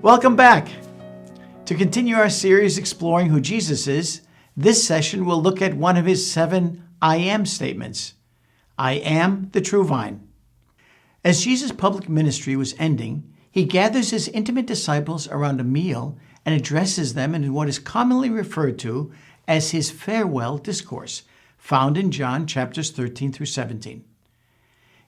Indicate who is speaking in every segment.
Speaker 1: Welcome back. To continue our series exploring who Jesus is, this session will look at one of his 7 I am statements. I am the true vine. As Jesus' public ministry was ending, he gathers his intimate disciples around a meal and addresses them in what is commonly referred to as his farewell discourse, found in John chapters 13 through 17.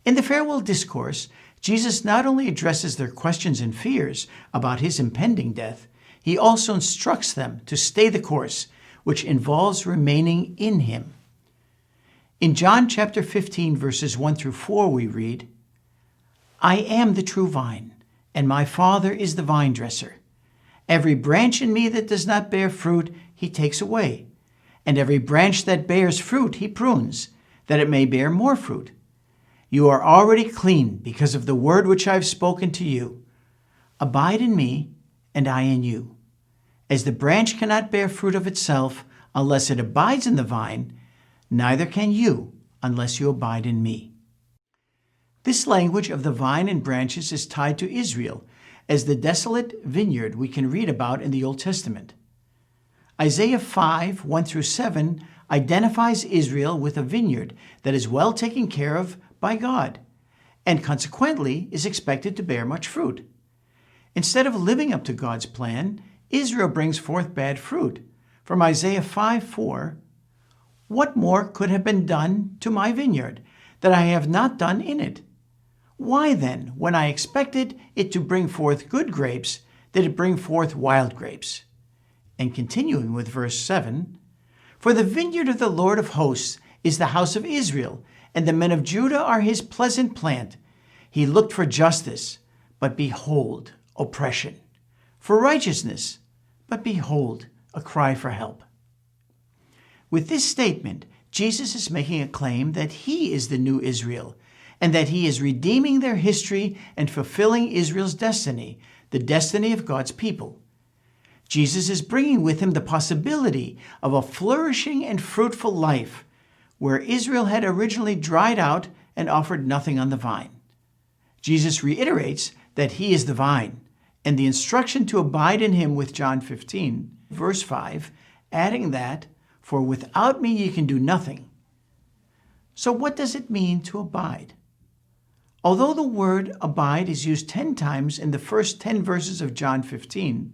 Speaker 1: In the farewell discourse, Jesus not only addresses their questions and fears about his impending death, he also instructs them to stay the course, which involves remaining in him. In John chapter 15, verses 1 through 4, we read, I am the true vine, and my Father is the vine dresser. Every branch in me that does not bear fruit, he takes away. And every branch that bears fruit, he prunes, that it may bear more fruit. You are already clean because of the word which I have spoken to you. Abide in me, and I in you. As the branch cannot bear fruit of itself unless it abides in the vine, neither can you unless you abide in me. This language of the vine and branches is tied to Israel as the desolate vineyard we can read about in the Old Testament. Isaiah 5, 1 through 7 identifies Israel with a vineyard that is well taken care of by God, and consequently is expected to bear much fruit. Instead of living up to God's plan, Israel brings forth bad fruit. From Isaiah 5:4, what more could have been done to my vineyard that I have not done in it? Why then, when I expected it to bring forth good grapes, did it bring forth wild grapes? And continuing with verse 7, for the vineyard of the Lord of hosts is the house of Israel, and the men of Judah are his pleasant plant. He looked for justice, but behold, oppression. For righteousness, but behold, a cry for help. With this statement, Jesus is making a claim that he is the new Israel, and that he is redeeming their history and fulfilling Israel's destiny, the destiny of God's people. Jesus is bringing with him the possibility of a flourishing and fruitful life, where Israel had originally dried out and offered nothing on the vine. Jesus reiterates that he is the vine, and the instruction to abide in him with John 15, verse 5, adding that, for without me ye can do nothing. So what does it mean to abide? Although the word abide is used 10 times in the first 10 verses of John 15,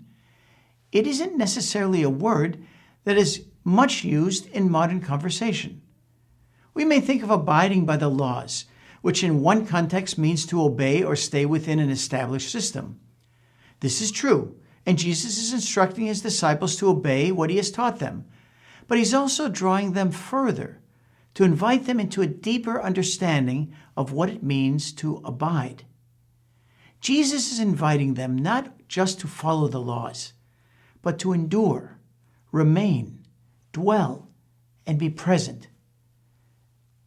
Speaker 1: it isn't necessarily a word that is much used in modern conversation. We may think of abiding by the laws, which in one context means to obey or stay within an established system. This is true, and Jesus is instructing his disciples to obey what he has taught them, but he's also drawing them further to invite them into a deeper understanding of what it means to abide. Jesus is inviting them not just to follow the laws, but to endure, remain, dwell, and be present.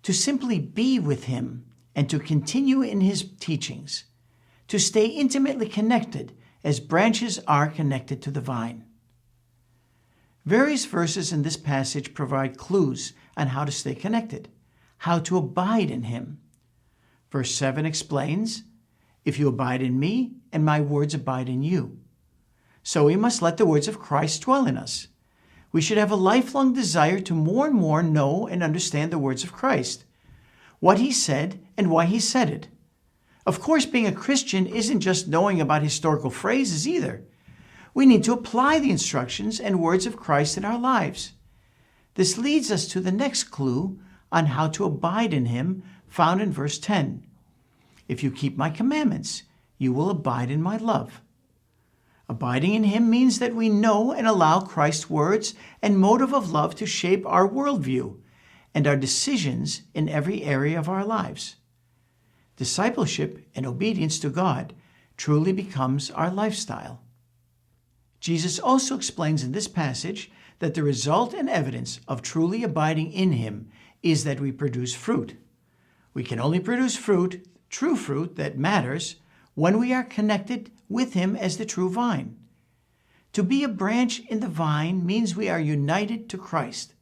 Speaker 1: To simply be with him and to continue in his teachings, to stay intimately connected as branches are connected to the vine. Various verses in this passage provide clues on how to stay connected, how to abide in him. Verse 7 explains, if you abide in me and my words abide in you. So we must let the words of Christ dwell in us. We should have a lifelong desire to more and more know and understand the words of Christ, what he said and why he said it. Of course, being a Christian isn't just knowing about historical phrases either. We need to apply the instructions and words of Christ in our lives. This leads us to the next clue on how to abide in him, found in verse 10. If you keep my commandments, you will abide in my love. Abiding in him means that we know and allow Christ's words and motive of love to shape our worldview and our decisions in every area of our lives. Discipleship and obedience to God truly becomes our lifestyle. Jesus also explains in this passage that the result and evidence of truly abiding in him is that we produce fruit. We can only produce fruit, true fruit that matters, when we are connected with him as the true vine. To be a branch in the vine means we are united to Christ.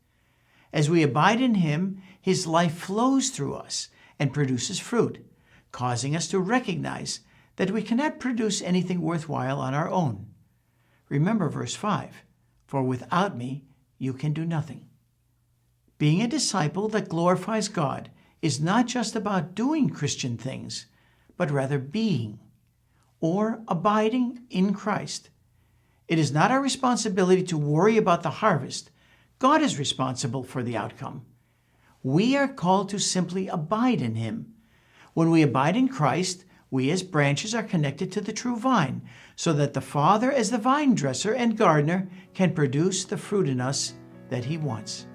Speaker 1: As we abide in him, his life flows through us and produces fruit, causing us to recognize that we cannot produce anything worthwhile on our own. Remember verse 5, "For without me you can do nothing." Being a disciple that glorifies God is not just about doing Christian things, but rather being or abiding in Christ. It is not our responsibility to worry about the harvest. God is responsible for the outcome. We are called to simply abide in Him. When we abide in Christ, we as branches are connected to the true vine, so that the Father, as the vine dresser and gardener, can produce the fruit in us that He wants.